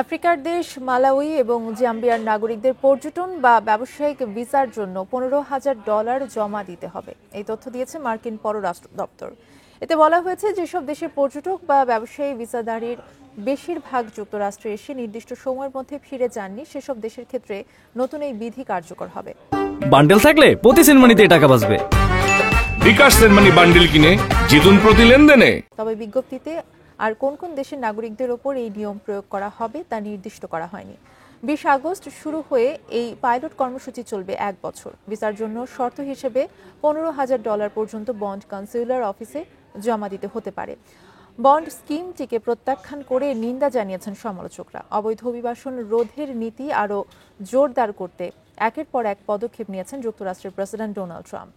আফ্রিকার দেশ মালাউই এবং জাম্বিয়ার নাগরিকদের পর্যটন বা ব্যবসায়িক ভিসার জন্য $15,000 জমা দিতে হবে, এই তথ্য দিয়েছে মার্কিন পররাষ্ট্র দপ্তর। এতে বলা হয়েছে, যেসব দেশের পর্যটক বা ব্যবসায়ী ভিসাধারীর বেশিরভাগ যুক্তরাষ্ট্রে এসে নির্দিষ্ট সময়ের মধ্যে ফিরে যাননি, সেসব দেশের ক্ষেত্রে নতুন এই বিধি কার্যকর হবে। বান্ডেল থাকলে প্রতি সেনমানিতে টাকা বাঁচবে। বিকাশ সেনমানি বান্ডেল কিনে জিতুন প্রতি লেনদেনে। তবে বিজ্ঞপ্তিতে আর কোন কোন দেশের নাগরিকদের ওপর এই নিয়ম প্রয়োগ করা হবে তা নির্দিষ্ট করা হয়নি। 20 আগস্ট শুরু হয়ে এই পাইলট কর্মসূচি চলবে 1 বছর। ভিসার জন্য শর্ত হিসেবে $15,000 পর্যন্ত বন্ড কনসুলার অফিসে জমা দিতে হতে পারে। বন্ড স্কিমটিকে প্রত্যাখ্যান করে নিন্দা জানিয়েছেন সমালোচকরা। অবৈধ অভিবাসন রোধের নীতি আরও জোরদার করতে একের পর এক পদক্ষেপ নিয়েছেন যুক্তরাষ্ট্রের প্রেসিডেন্ট ডোনাল্ড ট্রাম্প।